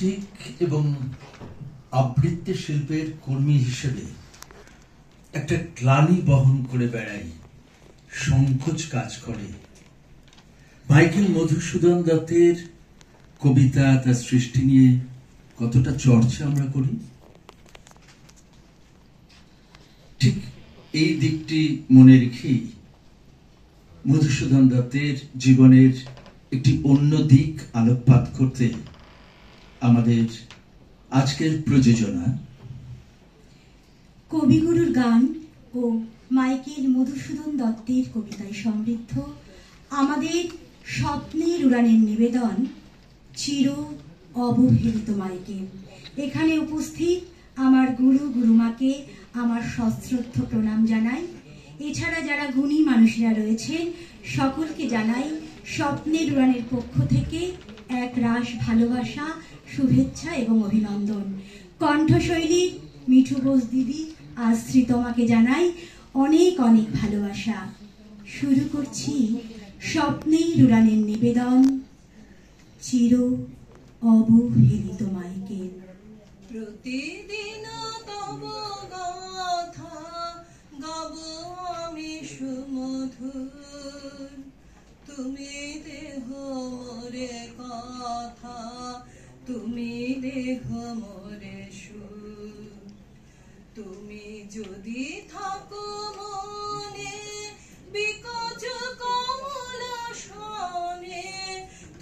বাচিক এবং আবৃত্তি শিল্পের কর্মী হিসেবে একটা গ্লানি বহন করে বেড়াই, সংকোচ কাজ করে। মাইকেল মধুসূদন দত্তের কবিতা, তার সৃষ্টি নিয়ে কতটা চর্চা আমরা করি, ঠিক এই দিকটি মনে রেখেই মধুসূদন দত্তের জীবনের একটি অন্য দিক আলোকপাত করতে আমাদের আজকের প্রযোজনা। কবিগুরুর গান ও মাইকেল মধুসূদন দত্তের কবিতায় সমৃদ্ধ আমাদের স্বপ্নের উড়ানের নিবেদন চির অবহেলিত মাইকেল। এখানে উপস্থিত আমার গুরু গুরুমাকে আমার সশ্রদ্ধ প্রণাম জানাই। এছাড়া যারা গুণী মানুষেরা রয়েছেন সকলকে জানাই স্বপ্নের উড়ানের পক্ষ থেকে এক রাশ ভালোবাসা, শুভেচ্ছা এবং অভিনন্দন। কণ্ঠশৈলীর মিঠু বোস দিদি আশ্রিতমাকে জানাই অনেক অনেক ভালোবাসা। শুরু করছি স্বপ্নের উড়ানের নিবেদন চির অবহেলিত মাইকেল। প্রতিদিন তব গাথা গাব আমি সুমধুর, তুমি দেহ মোরে কথা, তুমি দেহ মোরে সুর। তুমি যদি থাকো মনে বিকচ কমল শনে,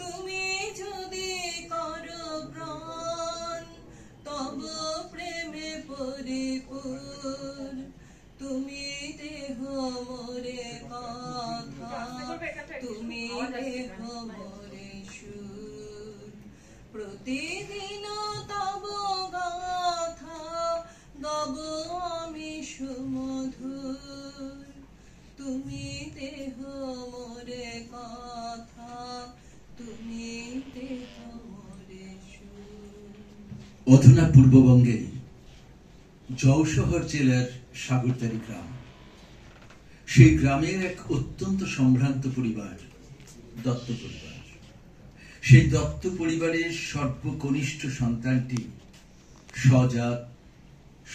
তুমি যদি করো প্রাণ তব প্রেমে পরিপূর। তুমি দেহ মোরে কথা, তুমি দেহ মোরে সুর। প্রতিদিন তব গাথা গাব আমি সুমধুর, তুমি দেহ মোরে কথা, তুমি দেহ মোরে সুর। অধুনা পূর্ববঙ্গে জৌশহর জেলার সাগরদারি গ্রাম, সেই গ্রামের এক অত্যন্ত সম্ভ্রান্ত পরিবার দত্ত পরিবার। সেই দত্ত পরিবারের সর্বকনিষ্ঠ সন্তানটি স্বজাত,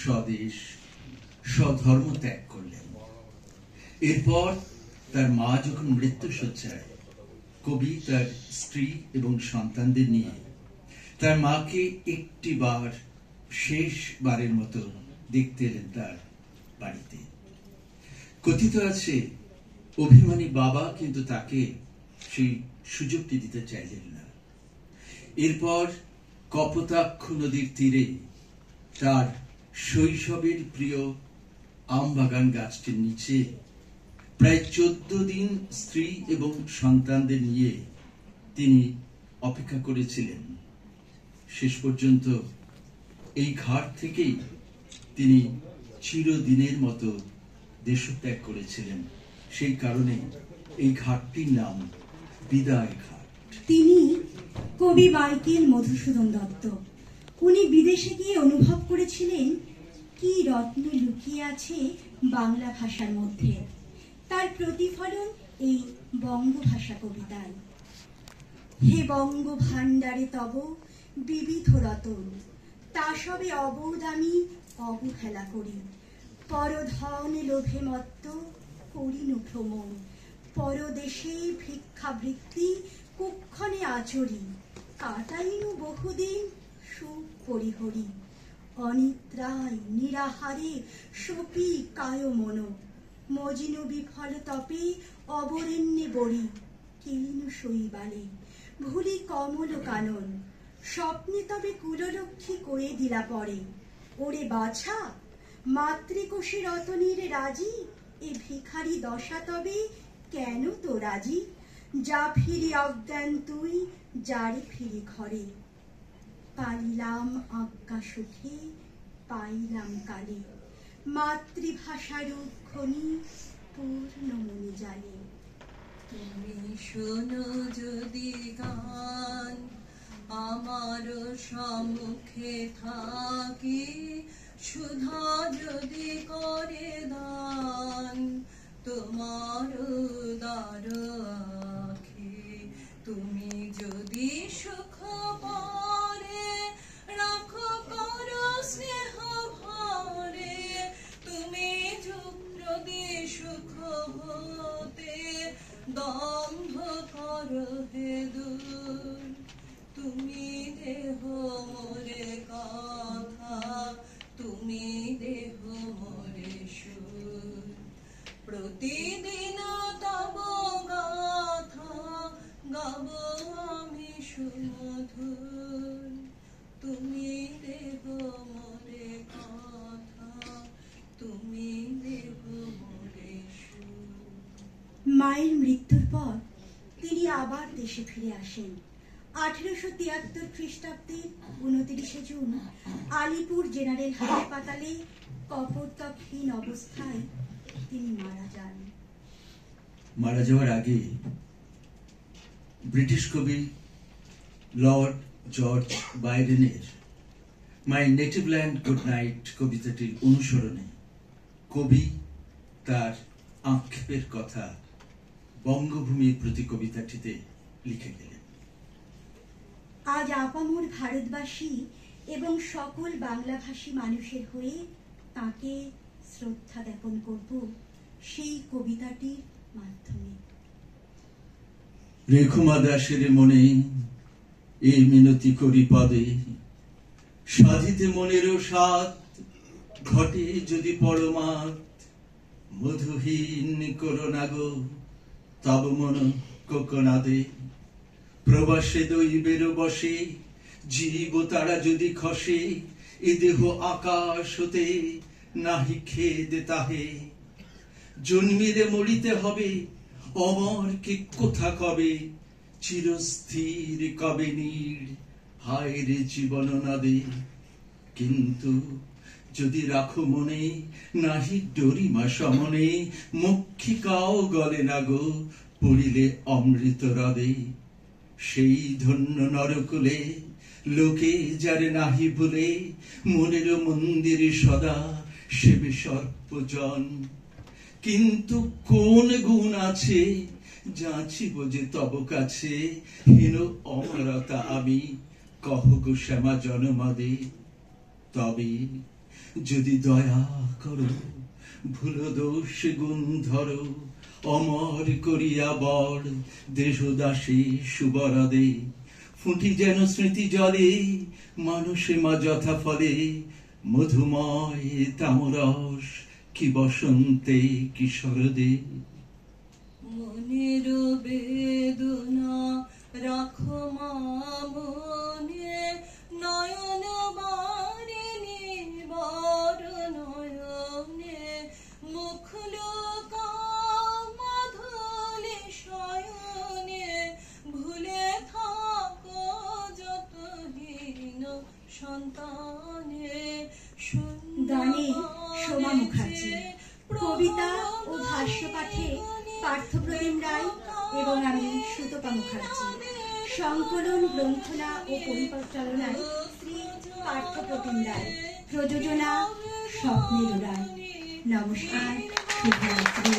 স্বদেশ, স্বধর্ম ত্যাগ করলেন। এরপর তার মা যখন মৃত্যুশয্যায়, কবি তার স্ত্রী এবং সন্তানদের নিয়ে তার মাকে একটি বার, শেষবারের মতো দেখতে এলেন তার বাড়িতে। কথিত আছে অভিমানী বাবা কিন্তু তাকে সেই সুযোগটি দিতে চাইলেন না। এরপর কপোতাক্ষ নদীর তীরে তার শৈশবের প্রিয় আমবাগান গাছটির নিচে প্রায় 14 দিন স্ত্রী এবং সন্তানদের নিয়ে তিনি অপেক্ষা করেছিলেন। শেষ পর্যন্ত এই ঘাট থেকেই তিনি চিরদিনের মতো দেশত্যাগ করেছিলেন। সেই কারণে এই ঘাটটির নাম বিদায় ঘাট। তিনি কবি মাইকেল মধুসূদন দত্ত। উনি বিদেশে গিয়ে অনুভব করেছিলেন কি রত্ন লুকিয়ে আছে বাংলা ভাষার মধ্যে। তার প্রতিফলন এই বঙ্গভাষা কবিতায়। হে বঙ্গ ভাণ্ডারে তব বিবিধ রতন, তা সবে অবোধ আমি অবহেলা করি। পরধন লোভে মত্ত করিনু ভ্রমণ, পরদেশে ভিক্ষাবৃত্তি কুক্ষণে আচরি। কাটাইনু বহুদিন সুখ পরিহরি, অনিদ্রায় নিরাহারে সপি কায় মন। মজিনু বিফল তপে অবরেণ্যে বড়ি, কেলিনু শৈবালে ভুলি কমল কানন। স্বপ্নে তবে কুললক্ষ্মী কয়ে দিলা পরে, ওরে বাছা মাতৃকোষে রতনের রাজি। এ ভিখারি দশা তবে কেন তো রাজি? যা ফিরি অজ্ঞান তুই, যারে ফিরি ঘরে। পাইলাম আজ্ঞা সুখে, পাইলাম কালে, মাতৃভাষার উক্ষণি পূর্ণ মনি জানে। তুমি শোনো যদি গান আমার সম্মুখে থাকি, সুধা যদি করে দান তোমার উদার আখি। তুমি যদি সুখ পরে মায়ের মৃত্যুর পর তিনি আবার দেশে ফিরে আসেন। 1873 খ্রিস্টাব্দে 29 জুন আলিপুর জেনারেল হাসপাতালে কপোর্তকহীন অবস্থায় তিনি মারা যান। মারা যাওয়ার আগে ব্রিটিশ কবি লর্ড জর্জ বাইরনের my native land good night কবিতাটির অনুসরণে কবি তার আক্ষেপের কথা বঙ্গভূমির প্রতি কবিতাটিতে লিখে গেলেন। আজ আপামর ভারতবাসী এবং সকল বাংলাভাষী মানুষের হয়ে তাকে শ্রদ্ধা জ্ঞাপন করব সেই কবিতাটির মাধ্যমে। রেখুমা দাসের মনে এই মিনতি করি পদে, সাধিতে মনেরও সাত ঘটে যদি পরমাত, মধুহীন করোনা গো তব মন কোকনাদে, প্রবাসে দৈবের বসে জীব তারা যদি খসে, এ দেহ আকাশ হতে নাহি খেদে তাহে, জন্মিলে মরিতে হবে অমর কে কোথা কবে, চিরস্থির কবে নীড় হায় রে জীবন নদে, কিন্তু যদি রাখো মনে নাহি ডরিমা সমনে, মক্ষিকাও গলে না গো পড়িলে অমৃত হ্রদে, সেই ধন্য নরকুলে লোকে যারে নাহি ভুলে, মনের মন্দিরে সদা সেবে সর্পজন, কিন্তু কোন গুণ আছে যাচিব যে তব কাছে, হীন অমরতা আমি কহ গো শ্যামা জনমদে, তবে যদি দয়া করো ভুল দোষ গুণ ধরো, অমর করিয়া বর দেশদাসী সুবরদে, ফুটি যেন স্মৃতি জলে মানুষে মা যথা ফলে, মধুময় তামরস কি বসন্তে কি শরদে। মনের বেদনা রাখো মা মনে, নয়ন বারিণী বর নয়নে, মুখ লুকাও মাধুলি শয়নে, ভুলে থাকো যতহীন সন্তানে। গানে সোমা মুখার্জি, কবিতা ও ভাষ্য পাঠে পার্থপ্রতিম রায় এবং আমি সুতপা মুখার্জি, সংকলন গ্রন্থনা ও পরিচালনায় শ্রী পার্থপ্রতিম রায়, প্রযোজনা স্বপ্নের রায়। নমস্কার, শুভরাত্রি।